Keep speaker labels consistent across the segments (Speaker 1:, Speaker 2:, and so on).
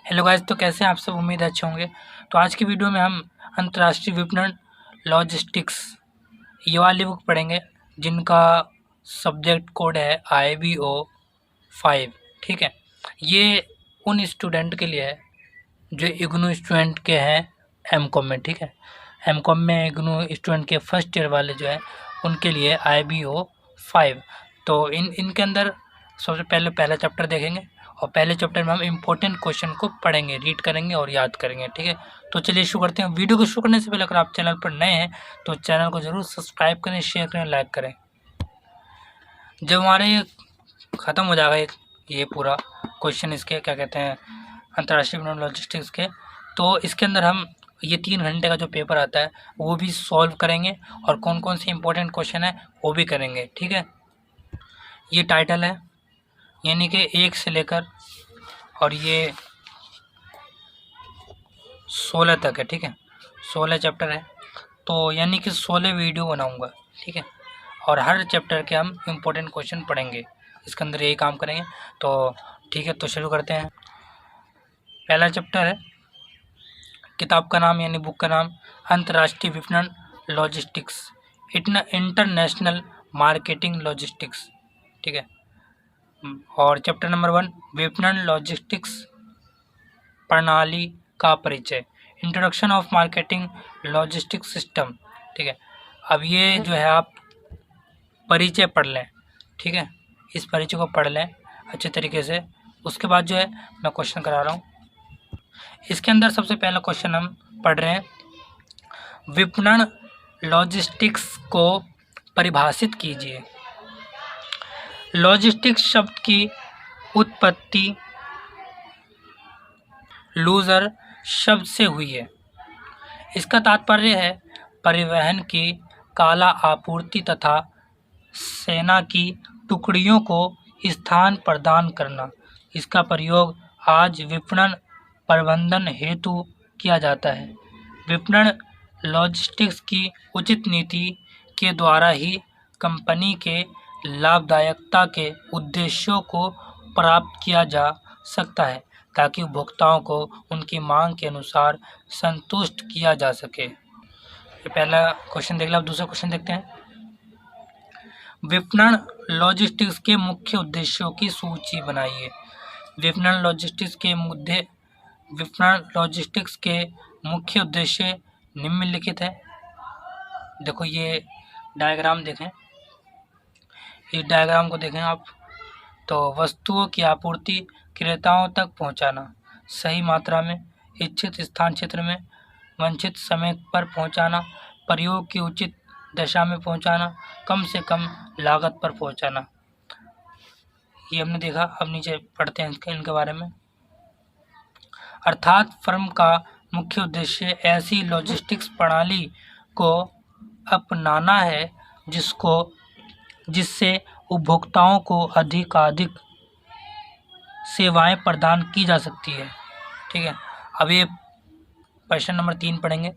Speaker 1: Hello guys, तो कैसे हैं आप सब। उम्मीद है अच्छे होंगे। तो आज की वीडियो में हम अंतर्राष्ट्रीय विपणन लॉजिस्टिक्स ये वाली बुक पढ़ेंगे, जिनका सब्जेक्ट कोड है IBO 5। ठीक है, ये उन स्टूडेंट के लिए है जो इग्नू स्टूडेंट के हैं एमकॉम में। ठीक है, एमकॉम में इग्नू स्टूडेंट के फर्स्ट ईयर वाले जो है उनके लिए IBO 5। तो इनके अंदर सबसे पहले पहला चैप्टर देखेंगे और पहले चैप्टर में हम इम्पोर्टेंट क्वेश्चन को पढ़ेंगे, रीड करेंगे और याद करेंगे। ठीक है, तो चलिए शुरू करते हैं। वीडियो को शुरू करने से पहले अगर आप चैनल पर नए हैं तो चैनल को ज़रूर सब्सक्राइब करें, शेयर करें, लाइक करें। जब हमारे ये ख़त्म हो जाएगा ये पूरा क्वेश्चन, इसके क्या कहते हैं अंतर्राष्ट्रीय विपणन लॉजिस्टिक्स के, तो इसके अंदर हम ये 3 घंटे का जो पेपर आता है वो भी सॉल्व करेंगे और कौन कौन से इंपॉर्टेंट क्वेश्चन है वो भी करेंगे। ठीक है, ये टाइटल है, यानी कि 1 से लेकर और ये 16 तक है। ठीक है, 16 चैप्टर है, तो यानी कि 16 वीडियो बनाऊंगा। ठीक है, और हर चैप्टर के हम इम्पोर्टेंट क्वेश्चन पढ़ेंगे, इसके अंदर यही काम करेंगे। तो ठीक है, तो शुरू करते हैं। पहला चैप्टर है, किताब का नाम यानी बुक का नाम अंतर्राष्ट्रीय विपणन लॉजिस्टिक्स, इंटरनेशनल मार्केटिंग लॉजिस्टिक्स। ठीक है, और चैप्टर नंबर 1 विपणन लॉजिस्टिक्स प्रणाली का परिचय, introduction of marketing logistics system. ठीक है, अब ये जो है आप परिचय पढ़ लें। ठीक है, इस परिचय को पढ़ लें अच्छे तरीके से। उसके बाद जो है मैं क्वेश्चन करा रहा हूँ। इसके अंदर सबसे पहला क्वेश्चन हम पढ़ रहे हैं, विपणन लॉजिस्टिक्स को परिभाषित कीजिए। लॉजिस्टिक्स शब्द की उत्पत्ति लूजर शब्द से हुई है। इसका तात्पर्य है परिवहन की काला आपूर्ति तथा सेना की टुकड़ियों को स्थान प्रदान करना। इसका प्रयोग आज विपणन प्रबंधन हेतु किया जाता है। विपणन लॉजिस्टिक्स की उचित नीति के द्वारा ही कंपनी के लाभदायकता के उद्देश्यों को प्राप्त किया जा सकता है, ताकि उपभोक्ताओं को उनकी मांग के अनुसार संतुष्ट किया जा सके। ये पहला क्वेश्चन देख लिया। अब दूसरा क्वेश्चन देखते हैं, विपणन लॉजिस्टिक्स के मुख्य उद्देश्यों की सूची बनाइए। विपणन लॉजिस्टिक्स के मुख्य उद्देश्य निम्नलिखित है। देखो ये डायग्राम देखें, इस डायग्राम को देखें आप, तो वस्तुओं की आपूर्ति क्रेताओं तक पहुंचाना, सही मात्रा में, इच्छित स्थान क्षेत्र में, वांछित समय पर पहुंचाना, प्रयोग की उचित दशा में पहुंचाना, कम से कम लागत पर पहुंचाना। ये हमने देखा। अब नीचे पढ़ते हैं इनके बारे में। अर्थात फर्म का मुख्य उद्देश्य ऐसी लॉजिस्टिक्स प्रणाली को अपनाना है जिससे उपभोक्ताओं को अधिकाधिक सेवाएं प्रदान की जा सकती है। ठीक है, अब ये प्रश्न नंबर 3 पढ़ेंगे।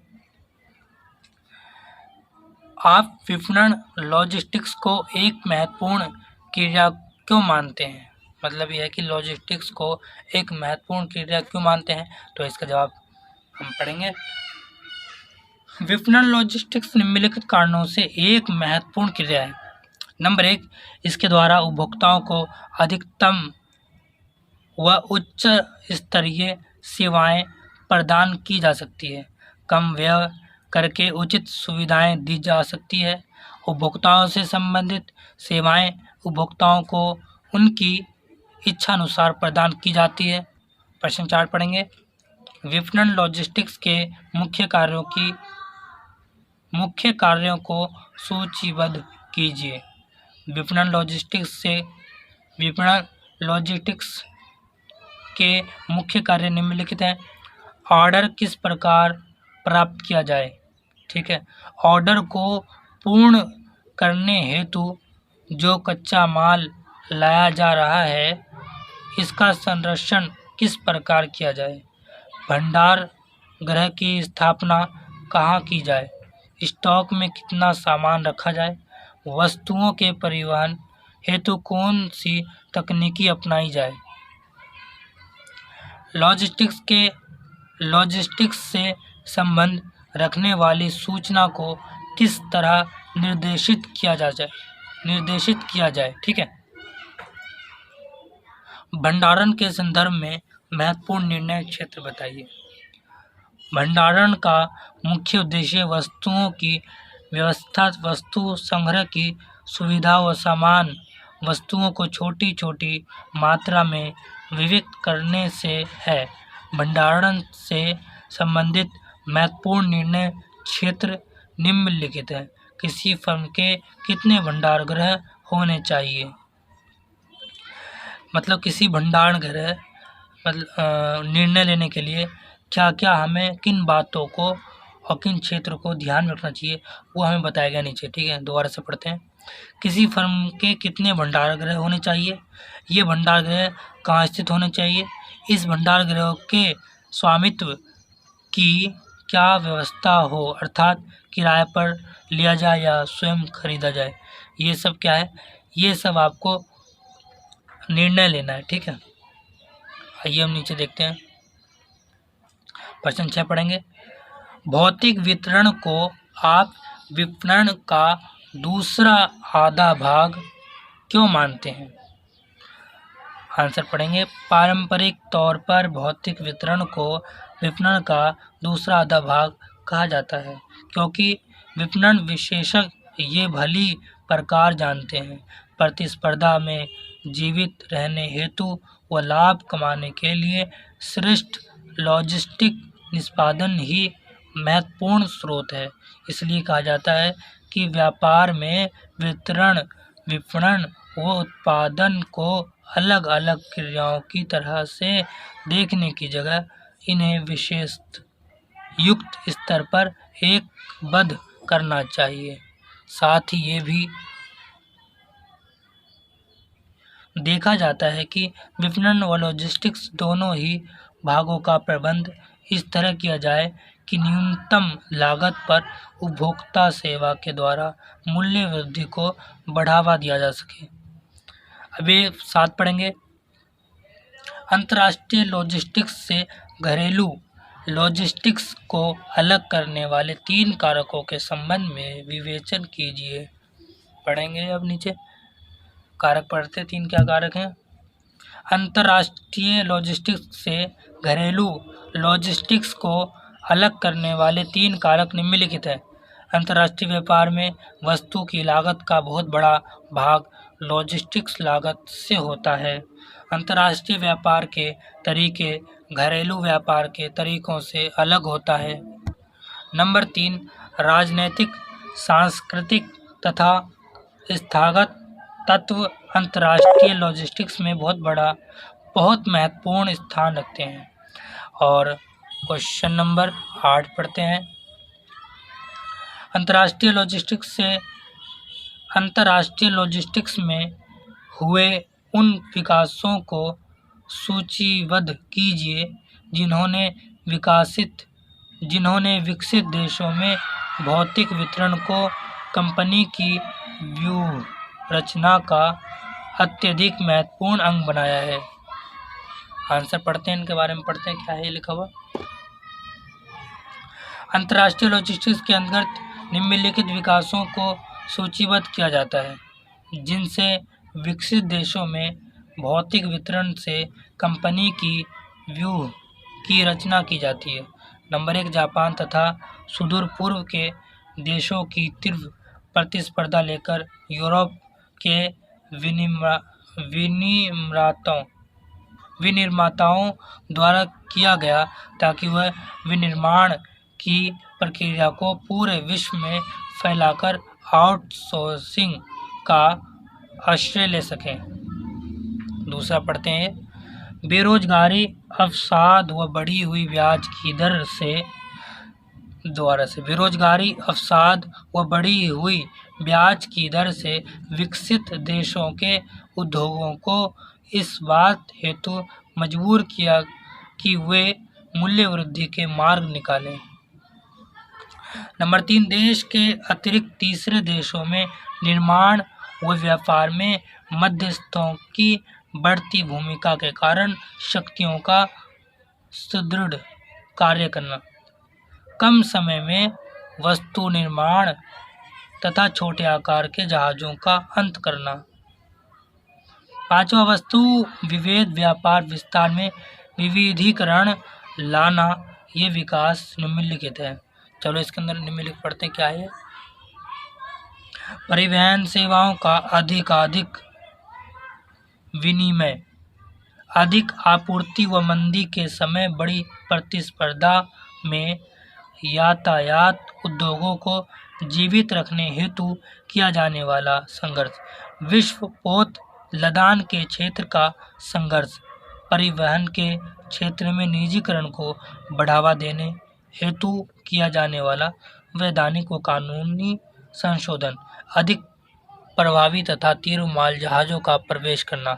Speaker 1: आप विपणन लॉजिस्टिक्स को एक महत्वपूर्ण क्रिया क्यों मानते हैं? मतलब यह है कि लॉजिस्टिक्स को एक महत्वपूर्ण क्रिया क्यों मानते हैं, तो इसका जवाब हम पढ़ेंगे। विपणन लॉजिस्टिक्स निम्नलिखित कारणों से एक महत्वपूर्ण क्रिया है। नंबर 1, इसके द्वारा उपभोक्ताओं को अधिकतम व उच्च स्तरीय सेवाएं प्रदान की जा सकती है। कम व्यय करके उचित सुविधाएं दी जा सकती है। उपभोक्ताओं से संबंधित सेवाएं उपभोक्ताओं को उनकी इच्छानुसार प्रदान की जाती है। प्रश्न 4 पढ़ेंगे, विपणन लॉजिस्टिक्स के मुख्य कार्यों को सूचीबद्ध कीजिए। विपणन लॉजिस्टिक्स के मुख्य कार्य निम्नलिखित हैं। ऑर्डर किस प्रकार प्राप्त किया जाए। ठीक है, ऑर्डर को पूर्ण करने हेतु जो कच्चा माल लाया जा रहा है इसका संरक्षण किस प्रकार किया जाए। भंडार गृह की स्थापना कहाँ की जाए। स्टॉक में कितना सामान रखा जाए। वस्तुओं के परिवहन हेतु कौन सी तकनीकी अपनाई जाए। लॉजिस्टिक्स से संबंध रखने वाली सूचना को किस तरह निर्देशित किया जाए। ठीक है। भंडारण के संदर्भ में महत्वपूर्ण निर्णय क्षेत्र बताइए। भंडारण का मुख्य उद्देश्य वस्तुओं की व्यवस्था, वस्तु संग्रह की सुविधा व समान वस्तुओं को छोटी छोटी मात्रा में विविक्त करने से है। भंडारण से संबंधित महत्वपूर्ण निर्णय क्षेत्र निम्नलिखित है। किसी फर्म के कितने भंडारगृह होने चाहिए, मतलब किसी भंडार गृह निर्णय लेने के लिए क्या क्या हमें किन बातों को और किन क्षेत्र को ध्यान में रखना चाहिए वो हमें बताया गया नीचे। ठीक है, दोबारा से पढ़ते हैं। किसी फर्म के कितने भंडार गृह होने चाहिए, ये भंडार गृह कहाँ स्थित होने चाहिए, इस भंडार गृह के स्वामित्व की क्या व्यवस्था हो, अर्थात किराए पर लिया जाए या स्वयं खरीदा जाए। ये सब क्या है, ये सब आपको निर्णय लेना है। ठीक है, आइए हम नीचे देखते हैं। प्रश्न 6 पढ़ेंगे। भौतिक वितरण को आप विपणन का दूसरा आधा भाग क्यों मानते हैं। आंसर पढ़ेंगे। पारंपरिक तौर पर भौतिक वितरण को विपणन का दूसरा आधा भाग कहा जाता है, क्योंकि विपणन विशेषज्ञ ये भली प्रकार जानते हैं प्रतिस्पर्धा में जीवित रहने हेतु व लाभ कमाने के लिए श्रेष्ठ लॉजिस्टिक निष्पादन ही महत्वपूर्ण स्रोत है। इसलिए कहा जाता है कि व्यापार में विपणन व उत्पादन को अलग अलग क्रियाओं की तरह से देखने की जगह इन्हें विशेष युक्त स्तर पर एकबद्ध करना चाहिए। साथ ही ये भी देखा जाता है कि विपणन व लॉजिस्टिक्स दोनों ही भागों का प्रबंध इस तरह किया जाए कि न्यूनतम लागत पर उपभोक्ता सेवा के द्वारा मूल्य वृद्धि को बढ़ावा दिया जा सके। अभी 7 पढ़ेंगे। अंतर्राष्ट्रीय लॉजिस्टिक्स से घरेलू लॉजिस्टिक्स को अलग करने वाले 3 कारकों के संबंध में विवेचन कीजिए। पढ़ेंगे अब नीचे कारक पढ़ते। 3 क्या कारक हैं। अंतर्राष्ट्रीय लॉजिस्टिक्स से घरेलू लॉजिस्टिक्स को अलग करने वाले 3 कारक निम्नलिखित है। अंतर्राष्ट्रीय व्यापार में वस्तु की लागत का बहुत बड़ा भाग लॉजिस्टिक्स लागत से होता है। अंतर्राष्ट्रीय व्यापार के तरीके घरेलू व्यापार के तरीकों से अलग होता है। नंबर 3, राजनैतिक, सांस्कृतिक तथा संस्थागत तत्व अंतर्राष्ट्रीय लॉजिस्टिक्स में बहुत महत्वपूर्ण स्थान रखते हैं। और क्वेश्चन नंबर 8 पढ़ते हैं। अंतर्राष्ट्रीय लॉजिस्टिक्स में हुए उन विकासों को सूचीबद्ध कीजिए जिन्होंने विकसित देशों में भौतिक वितरण को कंपनी की व्यूह रचना का अत्यधिक महत्वपूर्ण अंग बनाया है। आंसर पढ़ते हैं, इनके बारे में पढ़ते हैं क्या है लिखा हुआ। अंतर्राष्ट्रीय लॉजिस्टिक्स के अंतर्गत निम्नलिखित विकासों को सूचीबद्ध किया जाता है जिनसे विकसित देशों में भौतिक वितरण से कंपनी की व्यूह की रचना की जाती है। नंबर 1, जापान तथा सुदूर पूर्व के देशों की तीव्र प्रतिस्पर्धा लेकर यूरोप के विनिर्माताओं द्वारा किया गया ताकि वह विनिर्माण की प्रक्रिया को पूरे विश्व में फैलाकर आउटसोर्सिंग का आश्रय ले सकें। दूसरा पढ़ते हैं। बेरोजगारी, अवसाद व बढ़ी हुई ब्याज की दर से बेरोजगारी, अवसाद व बढ़ी हुई ब्याज की दर से विकसित देशों के उद्योगों को इस बात हेतु मजबूर किया कि वे मूल्य वृद्धि के मार्ग निकालें। नंबर 3, देश के अतिरिक्त तीसरे देशों में निर्माण व व्यापार में मध्यस्थों की बढ़ती भूमिका के कारण शक्तियों का सुदृढ़ कार्य करना, कम समय में वस्तु निर्माण तथा छोटे आकार के जहाज़ों का अंत करना। पांचवा, वस्तु विभेद व्यापार विस्तार में विविधीकरण लाना, ये विकास निम्नलिखित है। चलो इसके अंदर निम्नलिखित पढ़ते हैं क्या है। परिवहन सेवाओं का अधिकाधिक विनिमय, अधिक आपूर्ति व मंदी के समय बड़ी प्रतिस्पर्धा में यातायात उद्योगों को जीवित रखने हेतु किया जाने वाला संघर्ष, विश्व पोत लदान के क्षेत्र का संघर्ष, परिवहन के क्षेत्र में निजीकरण को बढ़ावा देने हेतु किया जाने वाला वैधानिक व कानूनी संशोधन, अधिक प्रभावी तथा तीव्र माल जहाज़ों का प्रवेश करना।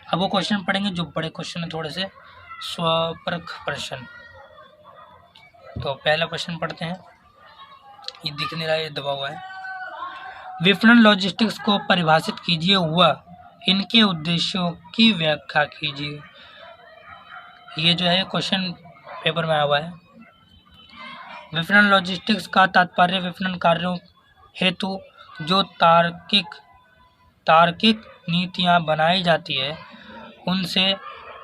Speaker 1: अब वो क्वेश्चन पढ़ेंगे जो बड़े क्वेश्चन है, थोड़े से स्वपरख प्रश्न। तो पहला क्वेश्चन पढ़ते हैं, ये दिख नहीं रहा है, ये दबा हुआ है। विपणन लॉजिस्टिक्स को परिभाषित कीजिए व इनके उद्देश्यों की व्याख्या कीजिए। ये जो है क्वेश्चन पेपर में आया हुआ है। विपणन लॉजिस्टिक्स का तात्पर्य विपणन कार्यों हेतु जो तार्किक नीतियां बनाई जाती है उनसे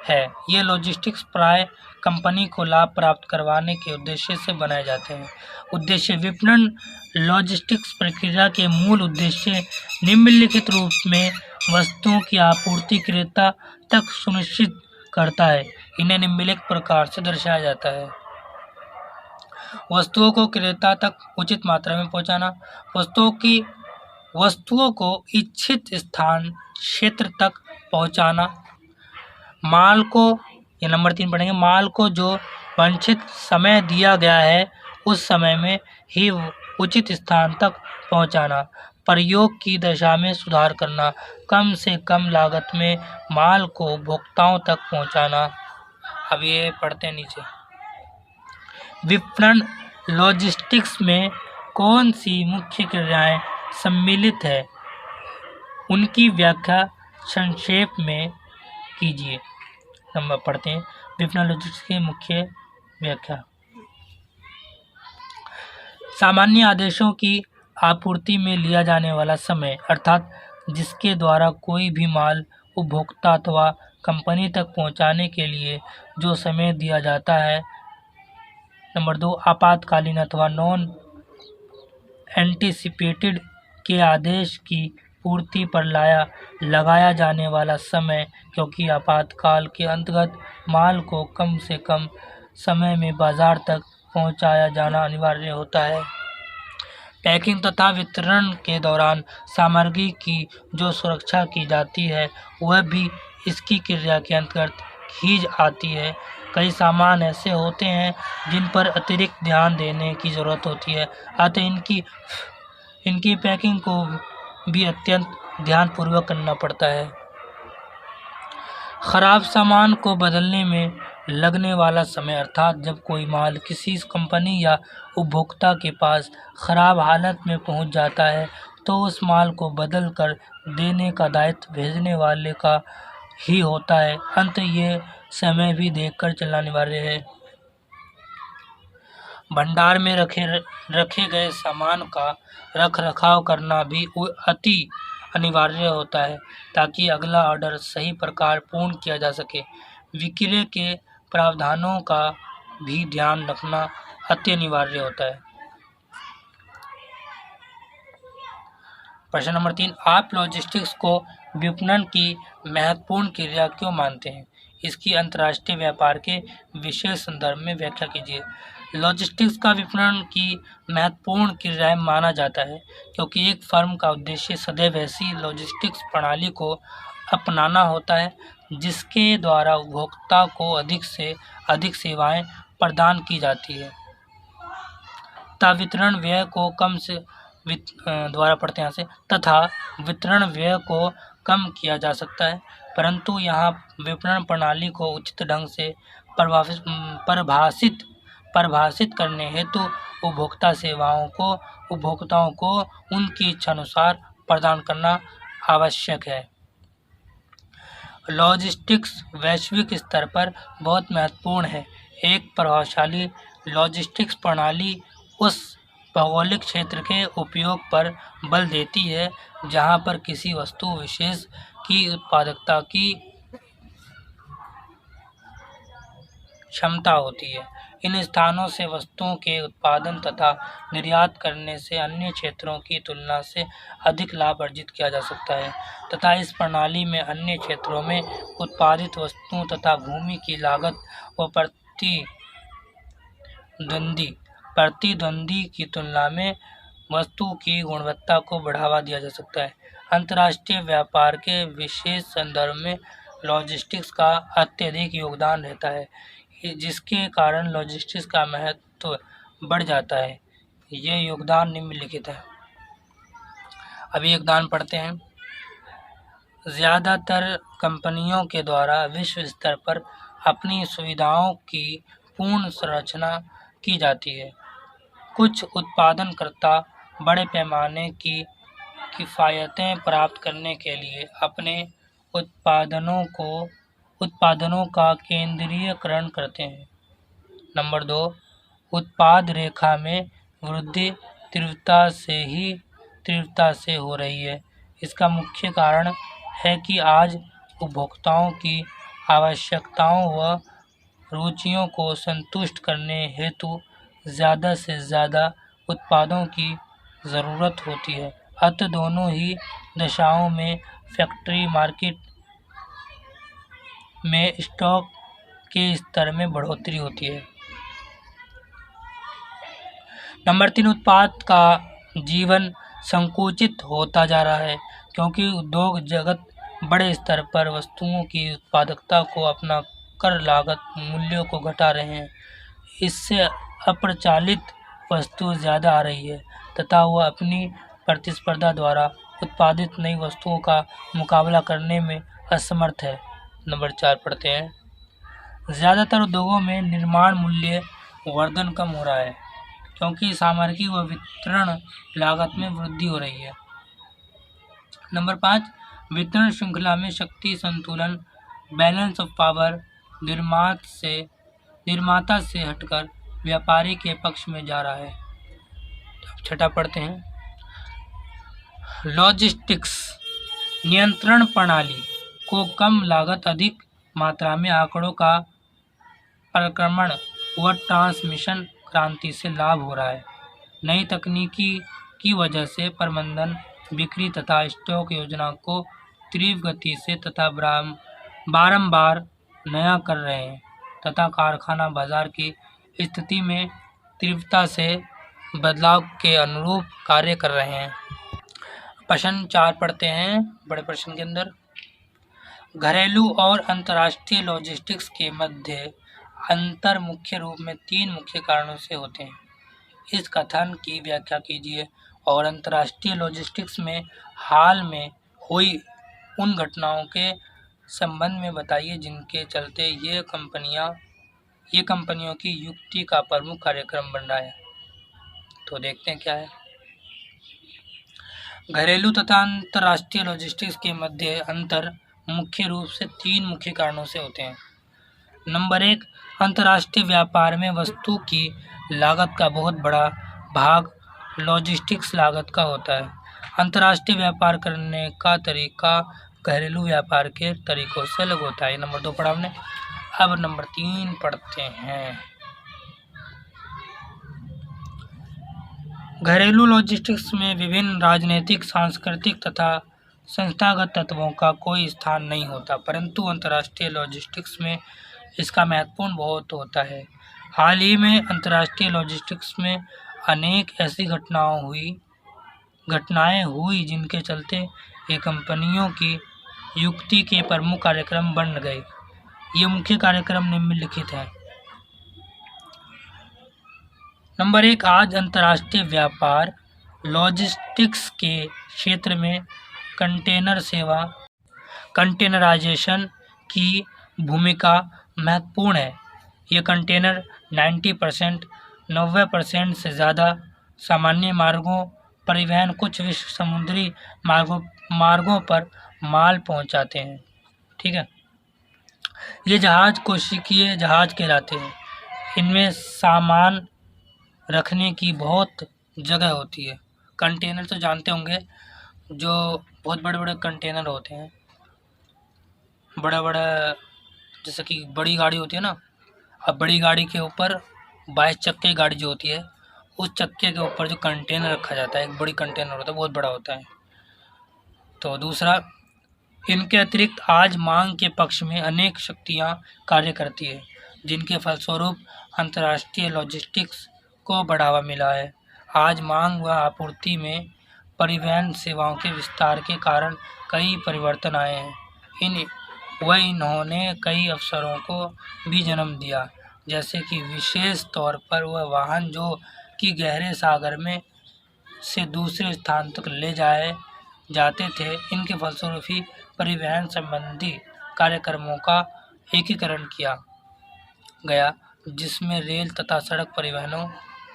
Speaker 1: है। ये लॉजिस्टिक्स प्राय कंपनी को लाभ प्राप्त करवाने के उद्देश्य से बनाए जाते हैं। उद्देश्य, विपणन लॉजिस्टिक्स प्रक्रिया के मूल उद्देश्य निम्नलिखित रूप में वस्तुओं की आपूर्ति क्रेता तक सुनिश्चित करता है। इन्हें निम्नलिखित प्रकार से दर्शाया जाता है। वस्तुओं को क्रेता तक उचित मात्रा में पहुंचाना, वस्तुओं को इच्छित स्थान क्षेत्र तक पहुंचाना, माल को, ये नंबर 3 पढ़ेंगे, माल को जो वांछित समय दिया गया है उस समय में ही उचित स्थान तक पहुंचाना, प्रयोग की दशा में सुधार करना, कम से कम लागत में माल को उपभोक्ताओं तक पहुंचाना। अब ये पढ़ते हैं नीचे। विपणन लॉजिस्टिक्स में कौन सी मुख्य क्रियाएं सम्मिलित है, उनकी व्याख्या संक्षेप में कीजिए। नंबर पढ़ते हैं, विपणन लॉजिस्टिक्स की मुख्य व्याख्या। सामान्य आदेशों की आपूर्ति में लिया जाने वाला समय, अर्थात जिसके द्वारा कोई भी माल उपभोक्ता अथवा कंपनी तक पहुंचाने के लिए जो समय दिया जाता है। नंबर 2, आपातकालीन अथवा नॉन एंटीसिपेटेड के आदेश की पूर्ति पर लगाया जाने वाला समय, क्योंकि आपातकाल के अंतर्गत माल को कम से कम समय में बाजार तक पहुंचाया जाना अनिवार्य होता है। पैकिंग तथा वितरण के दौरान सामग्री की जो सुरक्षा की जाती है वह भी इसकी क्रिया के अंतर्गत ही आती है। कई सामान ऐसे होते हैं जिन पर अतिरिक्त ध्यान देने की ज़रूरत होती है, अतः इनकी पैकिंग को भी अत्यंत ध्यानपूर्वक करना पड़ता है। खराब सामान को बदलने में लगने वाला समय, अर्थात जब कोई माल किसी कंपनी या उपभोक्ता के पास खराब हालत में पहुंच जाता है तो उस माल को बदल कर देने का दायित्व भेजने वाले का ही होता है। अंत ये समय भी देखकर चलना अनिवार्य है। भंडार में रखे गए सामान का रखरखाव करना भी अति अनिवार्य होता है ताकि अगला ऑर्डर सही प्रकार पूर्ण किया जा सके। विक्रय के प्रावधानों का भी ध्यान रखना अति अनिवार्य होता है। प्रश्न नंबर 3, आप लॉजिस्टिक्स को विपणन की महत्वपूर्ण क्रिया क्यों मानते हैं? इसकी अंतर्राष्ट्रीय व्यापार के विशेष संदर्भ में व्याख्या कीजिए। लॉजिस्टिक्स का विपणन की महत्वपूर्ण क्रिया माना जाता है क्योंकि एक फर्म का उद्देश्य सदैव ऐसी लॉजिस्टिक्स प्रणाली को अपनाना होता है जिसके द्वारा उपभोक्ता को अधिक से अधिक सेवाएं प्रदान की जाती है तथा वितरण व्यय को कम किया जा सकता है। परंतु यहाँ विपणन प्रणाली को उचित ढंग से परिभाषित करने हेतु उपभोक्ताओं को उनकी इच्छानुसार प्रदान करना आवश्यक है। लॉजिस्टिक्स वैश्विक स्तर पर बहुत महत्वपूर्ण है। एक प्रभावशाली लॉजिस्टिक्स प्रणाली उस भौगोलिक क्षेत्र के उपयोग पर बल देती है जहां पर किसी वस्तु विशेष की उत्पादकता की क्षमता होती है। इन स्थानों से वस्तुओं के उत्पादन तथा निर्यात करने से अन्य क्षेत्रों की तुलना से अधिक लाभ अर्जित किया जा सकता है तथा इस प्रणाली में अन्य क्षेत्रों में उत्पादित वस्तुओं तथा भूमि की लागत व प्रतिद्वंदी की तुलना में वस्तु की गुणवत्ता को बढ़ावा दिया जा सकता है। अंतर्राष्ट्रीय व्यापार के विशेष संदर्भ में लॉजिस्टिक्स का अत्यधिक योगदान रहता है, जिसके कारण लॉजिस्टिक्स का महत्व बढ़ जाता है। ये योगदान निम्नलिखित है। अभी योगदान पढ़ते हैं। ज़्यादातर कंपनियों के द्वारा विश्व स्तर पर अपनी सुविधाओं की पूर्ण संरचना की जाती है। कुछ उत्पादनकर्ता बड़े पैमाने की किफ़ायतें प्राप्त करने के लिए अपने उत्पादनों का केंद्रीयकरण करते हैं। नंबर 2, उत्पाद रेखा में वृद्धि तीव्रता से हो रही है। इसका मुख्य कारण है कि आज उपभोक्ताओं की आवश्यकताओं व रुचियों को संतुष्ट करने हेतु ज़्यादा से ज़्यादा उत्पादों की ज़रूरत होती है। अतः दोनों ही दशाओं में फैक्ट्री मार्केट में स्टॉक के स्तर में बढ़ोतरी होती है। नंबर 3, उत्पाद का जीवन संकुचित होता जा रहा है क्योंकि उद्योग जगत बड़े स्तर पर वस्तुओं की उत्पादकता को अपना कर लागत मूल्यों को घटा रहे हैं। इससे अप्रचलित वस्तु ज़्यादा आ रही है तथा वह अपनी प्रतिस्पर्धा द्वारा उत्पादित नई वस्तुओं का मुकाबला करने में असमर्थ है। नंबर 4 पढ़ते हैं। ज़्यादातर उद्योगों में निर्माण मूल्य वर्धन कम हो रहा है क्योंकि सामग्री व वितरण लागत में वृद्धि हो रही है। नंबर 5, वितरण श्रृंखला में शक्ति संतुलन बैलेंस ऑफ पावर निर्माता से हटकर व्यापारी के पक्ष में जा रहा है। अब छठा पढ़ते हैं। लॉजिस्टिक्स नियंत्रण प्रणाली को कम लागत अधिक मात्रा में आंकड़ों का प्रक्रमण व ट्रांसमिशन क्रांति से लाभ हो रहा है। नई तकनीकी की वजह से प्रबंधन बिक्री तथा स्टॉक योजना को तीव्र गति से तथा बारंबार नया कर रहे हैं तथा कारखाना बाजार की स्थिति में तीव्रता से बदलाव के अनुरूप कार्य कर रहे हैं। प्रश्न 4 पढ़ते हैं बड़े प्रश्न के अंदर। घरेलू और अंतर्राष्ट्रीय लॉजिस्टिक्स के मध्य अंतर मुख्य रूप में 3 मुख्य कारणों से होते हैं। इस कथन की व्याख्या कीजिए और अंतर्राष्ट्रीय लॉजिस्टिक्स में हाल में हुई उन घटनाओं के संबंध में बताइए जिनके चलते ये कंपनियों की युक्ति का प्रमुख कार्यक्रम बन रहा है। तो देखते हैं क्या है। घरेलू तथा अंतर्राष्ट्रीय लॉजिस्टिक्स के मध्य अंतर मुख्य रूप से 3 मुख्य कारणों से होते हैं। नंबर 1, अंतर्राष्ट्रीय व्यापार में वस्तु की लागत का बहुत बड़ा भाग लॉजिस्टिक्स लागत का होता है। अंतर्राष्ट्रीय व्यापार करने का तरीका घरेलू व्यापार के तरीकों से अलग होता है। नंबर 2 पढ़ा हमने। अब नंबर 3 पढ़ते हैं। घरेलू लॉजिस्टिक्स में विभिन्न राजनीतिक, सांस्कृतिक तथा संस्थागत तत्वों का कोई स्थान नहीं होता, परंतु अंतर्राष्ट्रीय लॉजिस्टिक्स में इसका महत्वपूर्ण बहुत होता है। हाल ही में अंतर्राष्ट्रीय लॉजिस्टिक्स में अनेक ऐसी घटनाएं हुई जिनके चलते ये कंपनियों की युक्ति के प्रमुख कार्यक्रम बन गए। ये मुख्य कार्यक्रम निम्नलिखित हैं। नंबर 1, आज अंतर्राष्ट्रीय व्यापार लॉजिस्टिक्स के क्षेत्र में कंटेनराइजेशन की भूमिका महत्वपूर्ण है। ये कंटेनर 90% से ज़्यादा सामान्य मार्गों परिवहन, कुछ विश्व समुद्री मार्गों पर माल पहुंचाते हैं। ठीक है, ये जहाज कोशिकीय जहाज कहलाते हैं। इनमें सामान रखने की बहुत जगह होती है। कंटेनर तो जानते होंगे, जो बहुत बड़े बड़े कंटेनर होते हैं, बड़ा बड़ा, जैसे कि बड़ी गाड़ी होती है ना, अब बड़ी गाड़ी के ऊपर 22 चक्के की गाड़ी जो होती है, उस चक्के के ऊपर जो कंटेनर रखा जाता है, एक बड़ी कंटेनर होता है, बहुत बड़ा होता है। तो दूसरा, इनके अतिरिक्त आज मांग के पक्ष में अनेक शक्तियां कार्य करती है, जिनके फलस्वरूप अंतर्राष्ट्रीय लॉजिस्टिक्स को बढ़ावा मिला है। आज मांग व आपूर्ति में परिवहन सेवाओं के विस्तार के कारण कई परिवर्तन आए हैं। इन्होंने कई अवसरों को भी जन्म दिया, जैसे कि विशेष तौर पर वह वाहन जो कि गहरे सागर में से दूसरे स्थान तक ले जाते थे। इनके फलस्वरूप ही परिवहन संबंधी कार्यक्रमों का एकीकरण किया गया, जिसमें रेल तथा सड़क परिवहनों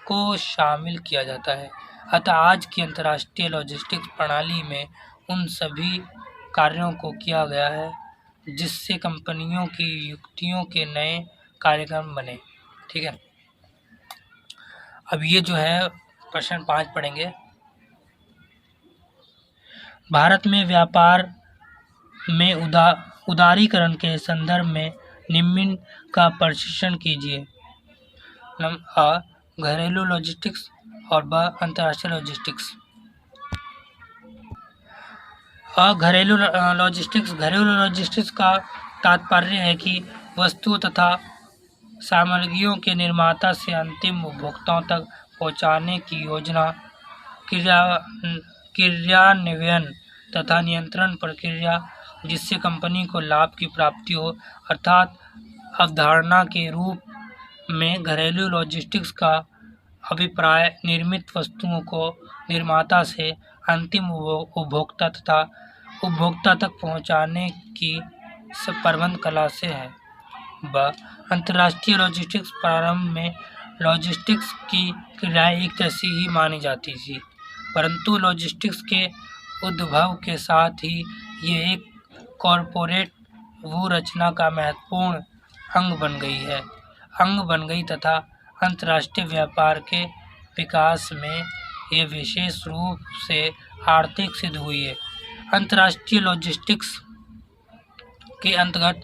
Speaker 1: को शामिल किया जाता है। अतः आज की अंतर्राष्ट्रीय लॉजिस्टिक्स प्रणाली में उन सभी कार्यों को किया गया है जिससे कंपनियों की युक्तियों के नए कार्यक्रम बने। ठीक है, अब ये जो है प्रश्न 5 पढ़ेंगे। भारत में व्यापार में उदारीकरण के संदर्भ में निम्न का प्रशिक्षण कीजिए। अ, घरेलू लॉजिस्टिक्स और ब, अंतर्राष्ट्रीय लॉजिस्टिक्स। घरेलू लॉजिस्टिक्स का तात्पर्य है कि वस्तु तथा सामग्रियों के निर्माता से अंतिम उपभोक्ताओं तक पहुंचाने की योजना, क्रियान्वयन तथा नियंत्रण प्रक्रिया जिससे कंपनी को लाभ की प्राप्ति हो, अर्थात अवधारणा के रूप में घरेलू लॉजिस्टिक्स का अभिप्राय निर्मित वस्तुओं को निर्माता से अंतिम उपभोक्ता तक पहुंचाने की प्रबंध कला से है। ब, अंतर्राष्ट्रीय लॉजिस्टिक्स प्रारंभ में लॉजिस्टिक्स की क्रियाएं एक जैसी ही मानी जाती थी, परंतु लॉजिस्टिक्स के उद्भव के साथ ही ये एक कॉरपोरेट रचना का महत्वपूर्ण अंग बन गई तथा अंतर्राष्ट्रीय व्यापार के विकास में ये विशेष रूप से आर्थिक सिद्ध हुई है। अंतर्राष्ट्रीय लॉजिस्टिक्स के अंतर्गत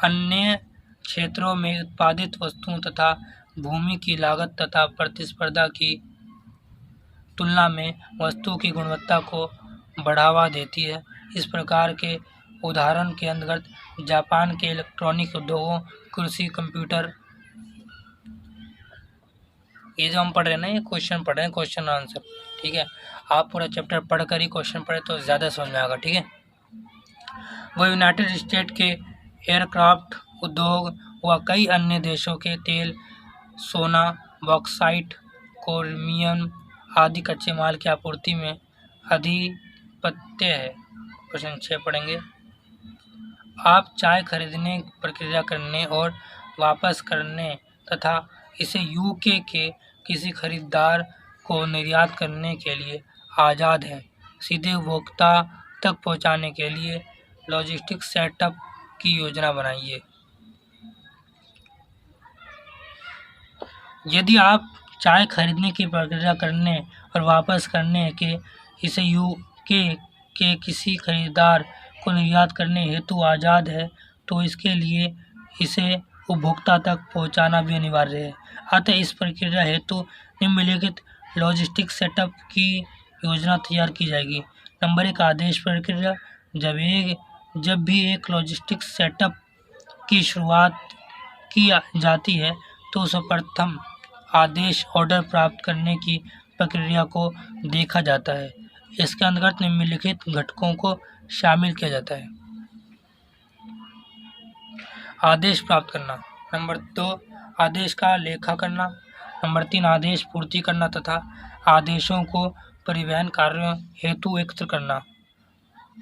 Speaker 1: अन्य क्षेत्रों में उत्पादित वस्तुओं तथा भूमि की लागत तथा प्रतिस्पर्धा की तुलना में वस्तु की गुणवत्ता को बढ़ावा देती है। इस प्रकार के उदाहरण के अंतर्गत जापान के इलेक्ट्रॉनिक उद्योगों, कृषि, कंप्यूटर, ये जो हम पढ़ रहे हैं ना, ये क्वेश्चन पढ़ रहे हैं, क्वेश्चन आंसर। ठीक है, आप पूरा चैप्टर पढ़कर ही क्वेश्चन पढ़े तो ज़्यादा समझ में आएगा। ठीक है, वह यूनाइटेड स्टेट के एयरक्राफ्ट उद्योग व कई अन्य देशों के तेल, सोना, बॉक्साइट, क्रोमियम आदि कच्चे माल की आपूर्ति में आधिपत्य है। क्वेश्चन 6 पढ़ेंगे। आप चाय खरीदने, प्रक्रिया करने और वापस करने तथा इसे यूके के किसी खरीदार को निर्यात करने के लिए आज़ाद हैं। सीधे उपभोक्ता तक पहुंचाने के लिए लॉजिस्टिक्स सेटअप की योजना बनाइए। यदि आप चाय खरीदने की प्रक्रिया करने और वापस करने के इसे यूके के किसी खरीदार को निर्यात करने हेतु आज़ाद है, तो इसके लिए इसे उपभोक्ता तक पहुंचाना भी अनिवार्य है। अतः इस प्रक्रिया हेतु निम्नलिखित लॉजिस्टिक्स सेटअप की योजना तैयार की जाएगी। नंबर 1, आदेश प्रक्रिया। जब भी एक लॉजिस्टिक्स सेटअप की शुरुआत की जाती है तो सर्वप्रथम आदेश ऑर्डर प्राप्त करने की प्रक्रिया को देखा जाता है। इसके अंतर्गत निम्नलिखित घटकों को शामिल किया जाता है। आदेश प्राप्त करना। नंबर 2, आदेश का लेखा करना। नंबर 3, आदेश पूर्ति करना तथा आदेशों को परिवहन कार्यों हेतु एकत्र करना।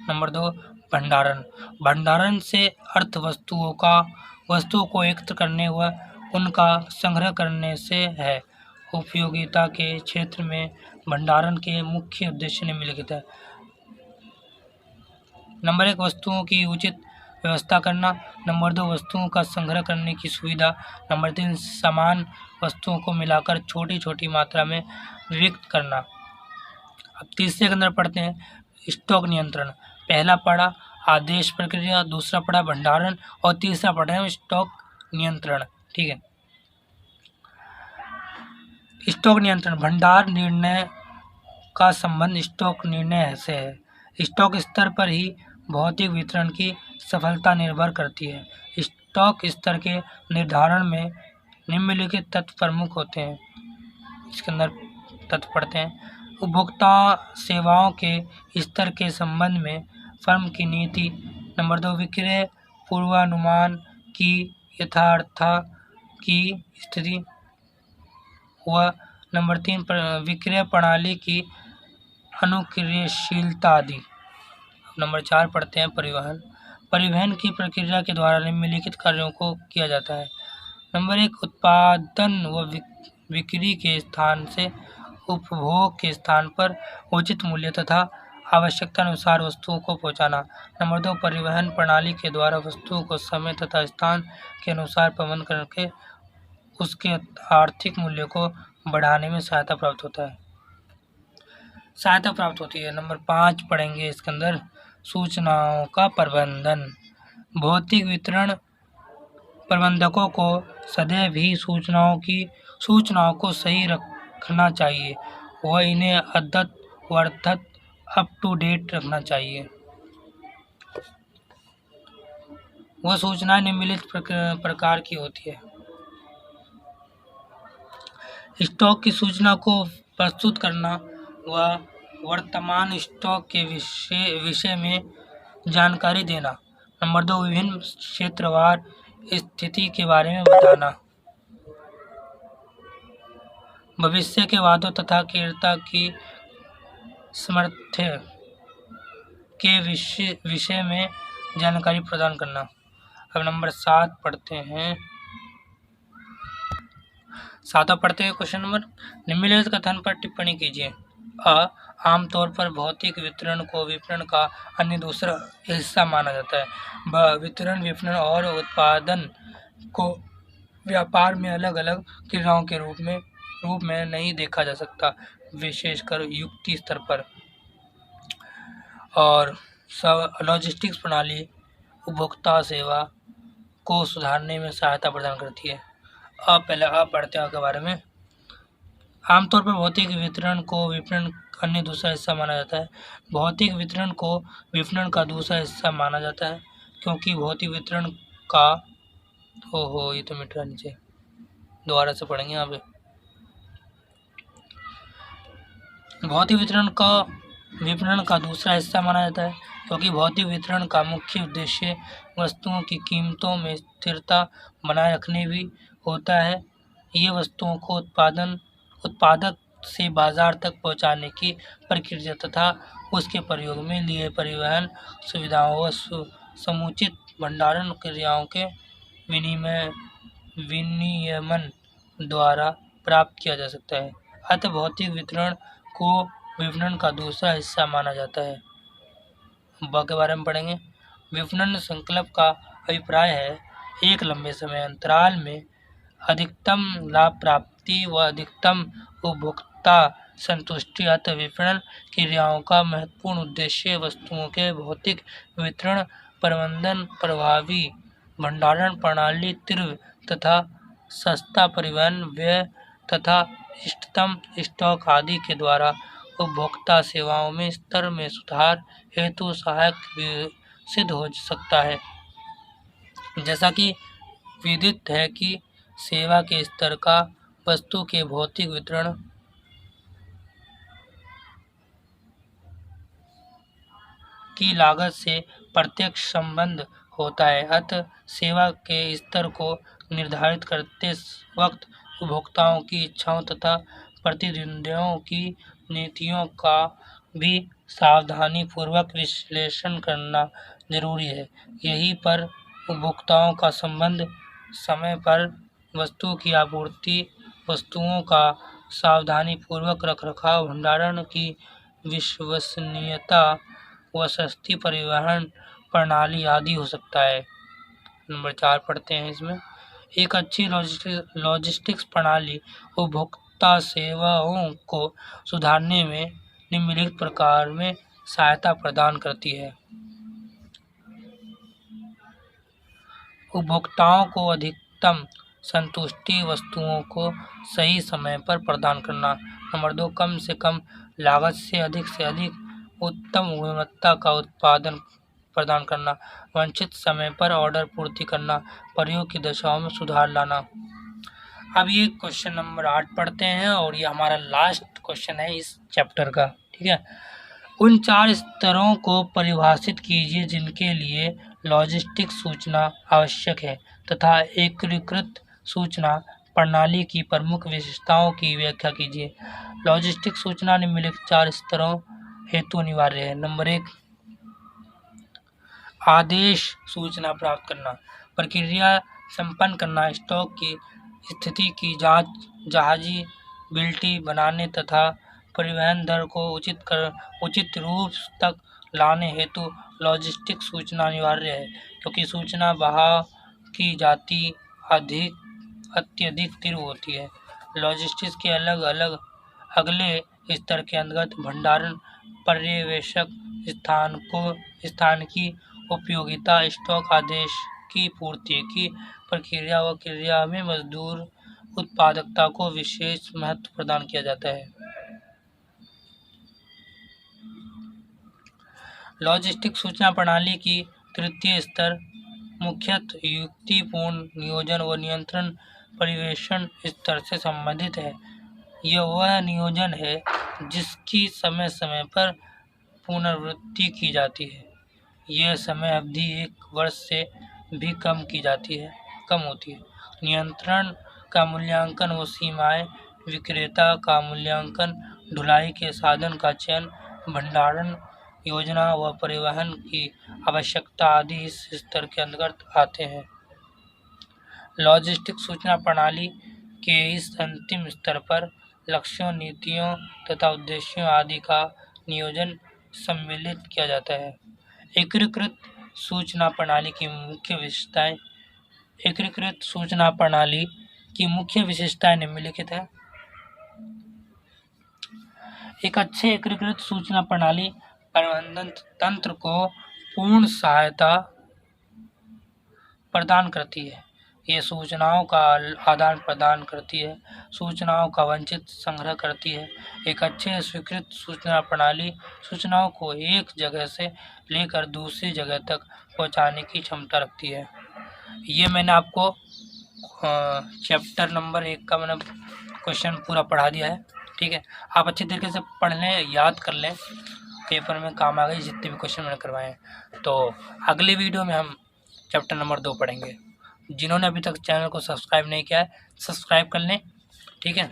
Speaker 1: नंबर 2, भंडारण। भंडारण से अर्थ वस्तुओं को एकत्र करने व उनका संग्रह करने से है। उपयोगिता के क्षेत्र में भंडारण के मुख्य उद्देश्य निम्नलिखित है। नंबर 1, वस्तुओं की उचित व्यवस्था करना। नंबर 2, वस्तुओं का संग्रह करने की सुविधा। नंबर 3, समान वस्तुओं को मिलाकर छोटी छोटी मात्रा में विविक्त करना। अब तीसरे के अंदर पढ़ते हैं स्टॉक नियंत्रण। पहला पढ़ा आदेश प्रक्रिया, दूसरा पढ़ा भंडारण और तीसरा पढ़ रहे हैं स्टॉक नियंत्रण। ठीक है, स्टॉक नियंत्रण। भंडार निर्णय का संबंध स्टॉक निर्णय से है। स्टॉक स्तर पर ही भौतिक वितरण की सफलता निर्भर करती है। स्टॉक स्तर के निर्धारण में निम्नलिखित तत्व प्रमुख होते हैं। इसके अंदर तत्व पढ़ते हैं। उपभोक्ता सेवाओं के स्तर के संबंध में फर्म की नीति। नंबर 2, विक्रय पूर्वानुमान की यथार्थता की स्थिति व नंबर 3, विक्रय प्रणाली की अनुक्रियाशीलता आदि। नंबर 4 पढ़ते हैं परिवहन। परिवहन की प्रक्रिया के द्वारा निम्नलिखित कार्यों को किया जाता है। नंबर 1, उत्पादन व बिक्री के स्थान से उपभोग के स्थान पर उचित मूल्य तथा आवश्यकता अनुसार वस्तुओं को पहुंचाना। नंबर 2, परिवहन प्रणाली के द्वारा वस्तुओं को समय तथा स्थान के अनुसार प्रबंध करके उसके आर्थिक मूल्य को बढ़ाने में सहायता प्राप्त होती है। नंबर 5 पढ़ेंगे इसके अंदर सूचनाओं का प्रबंधन। भौतिक वितरण प्रबंधकों को सदैव ही सूचनाओं को सही रखना चाहिए व इन्हें अद्यतन अप टू डेट रखना चाहिए। वह सूचनाएं निम्नलिखित प्रकार की होती है। स्टॉक की सूचना को प्रस्तुत करना व वर्तमान स्टॉक के विषय में जानकारी देना। नंबर 2, विभिन्न क्षेत्रवार स्थिति के बारे में बताना। भविष्य के वादों तथा क्रेता की सामर्थ्य के विषय में जानकारी प्रदान करना। अब नंबर 7 पढ़ते हैं। क्वेश्चन नंबर, निम्नलिखित कथन पर टिप्पणी कीजिए। आमतौर पर भौतिक वितरण को विपणन का अन्य दूसरा हिस्सा माना जाता है। वितरण, विपणन और उत्पादन को व्यापार में अलग अलग क्रियाओं के रूप में नहीं देखा जा सकता, विशेषकर युक्ति स्तर पर। और लॉजिस्टिक्स प्रणाली उपभोक्ता सेवा को सुधारने में सहायता प्रदान करती है। अब पढ़ते हैं के बारे में। आमतौर पर भौतिक वितरण को विपणन अन्य दूसरा हिस्सा माना जाता है। भौतिक वितरण को विपणन का दूसरा हिस्सा माना जाता है क्योंकि भौतिक वितरण का ये तो मिट रहा नीचे, दोबारा से पढ़ेंगे यहाँ पे। भौतिक वितरण का विपणन का दूसरा हिस्सा माना जाता है क्योंकि भौतिक वितरण का मुख्य उद्देश्य वस्तुओं की कीमतों में स्थिरता बनाए रखने भी होता है। ये वस्तुओं को उत्पादक से बाजार तक पहुंचाने की प्रक्रिया तथा उसके प्रयोग में लिए परिवहन सुविधाओं व समुचित भंडारण क्रियाओं के विनियमन द्वारा प्राप्त किया जा सकता है। अतः भौतिक वितरण को विपणन का दूसरा हिस्सा माना जाता है। के बारे में पढ़ेंगे। विपणन संकल्प का अभिप्राय है एक लंबे समय अंतराल में अधिकतम लाभ प्राप्ति व अधिकतम उपभोक्ता संतुष्टि। अतः विपणन क्रियाओं का महत्वपूर्ण उद्देश्य वस्तुओं के भौतिक वितरण, प्रबंधन, प्रभावी भंडारण प्रणाली, तीव्र तथा सस्ता परिवहन व्यय तथा इष्टतम स्टॉक आदि के द्वारा उपभोक्ता सेवाओं में स्तर में सुधार हेतु सहायक सिद्ध हो सकता है। जैसा कि विदित है कि सेवा के स्तर का वस्तु के भौतिक वितरण की लागत से प्रत्यक्ष संबंध होता है। अतः सेवा के स्तर को निर्धारित करते वक्त उपभोक्ताओं की इच्छाओं तथा प्रतिद्वंद्वियों की नीतियों का भी सावधानीपूर्वक विश्लेषण करना जरूरी है। यहीं पर उपभोक्ताओं का संबंध, समय पर वस्तु की आपूर्ति, वस्तुओं का सावधानीपूर्वक रखरखाव, भंडारण की विश्वसनीयता व सस्ती परिवहन प्रणाली आदि हो सकता है। नंबर 4 पढ़ते हैं इसमें। एक अच्छी लॉजिस्टिक्स प्रणाली उपभोक्ता सेवाओं को सुधारने में निम्नलिखित प्रकार में सहायता प्रदान करती है। उपभोक्ताओं को अधिकतम संतुष्टि वस्तुओं को सही समय पर प्रदान करना। नंबर 2 कम से कम लागत से अधिक उत्तम गुणवत्ता का उत्पादन प्रदान करना। वांछित समय पर ऑर्डर पूर्ति करना। प्रयोग की दशाओं में सुधार लाना। अब ये क्वेश्चन नंबर 8 पढ़ते हैं और ये हमारा लास्ट क्वेश्चन है इस चैप्टर का। ठीक है, उन 4 स्तरों को परिभाषित कीजिए जिनके लिए लॉजिस्टिक्स सूचना आवश्यक है तथा एकीकृत सूचना प्रणाली की प्रमुख विशेषताओं की व्याख्या कीजिए। लॉजिस्टिक्स सूचना निम्नलिखित 4 स्तरों हेतु अनिवार्य है। नंबर 1 आदेश सूचना प्राप्त करना, प्रक्रिया संपन्न करना, स्टॉक की स्थिति की जांच, जहाजिबिलिटी बनाने तथा परिवहन दर को उचित रूप तक लाने हेतु लॉजिस्टिक्स सूचना अनिवार्य है, क्योंकि सूचना बहाव की जाती अत्यधिक तीव्र होती है। लॉजिस्टिक्स के अगले स्तर के अंतर्गत भंडारण, पर्यवेक्षक, स्थान की उपयोगिता, स्टॉक, आदेश की पूर्ति की प्रक्रिया व क्रिया में मजदूर उत्पादकता को विशेष महत्व प्रदान किया जाता है। लॉजिस्टिक्स सूचना प्रणाली की तृतीय स्तर मुख्यतः युक्तिपूर्ण नियोजन व नियंत्रण पर्यवेक्षण स्तर से संबंधित है। यह वह नियोजन है जिसकी समय समय पर पुनरावृत्ति की जाती है। यह समय अवधि 1 वर्ष से भी कम होती है। नियंत्रण का मूल्यांकन व सीमाएं, विक्रेता का मूल्यांकन, ढुलाई के साधन का चयन, भंडारण योजना व परिवहन की आवश्यकता आदि इस स्तर के अंतर्गत आते हैं। लॉजिस्टिक्स सूचना प्रणाली के इस अंतिम स्तर पर लक्ष्यों, नीतियों तथा उद्देश्यों आदि का नियोजन सम्मिलित किया जाता है। एकीकृत सूचना प्रणाली की मुख्य विशेषताएं। एकीकृत सूचना प्रणाली की मुख्य विशेषताएं निम्नलिखित है। एक अच्छे एकीकृत सूचना प्रणाली प्रबंधन तंत्र को पूर्ण सहायता प्रदान करती है। ये सूचनाओं का आदान प्रदान करती है, सूचनाओं का वांछित संग्रह करती है। एक अच्छे स्वीकृत सूचना प्रणाली सूचनाओं को एक जगह से लेकर दूसरी जगह तक पहुंचाने की क्षमता रखती है। ये मैंने आपको चैप्टर नंबर 1 का मैंने क्वेश्चन पूरा पढ़ा दिया है। ठीक है, आप अच्छी तरीके से पढ़ लें, याद कर लें, पेपर में काम आ गए जितने भी क्वेश्चन मैंने करवाए हैं। तो अगले वीडियो में हम चैप्टर नंबर 2 पढ़ेंगे। जिन्होंने अभी तक चैनल को सब्सक्राइब नहीं किया है, सब्सक्राइब कर लें। ठीक है।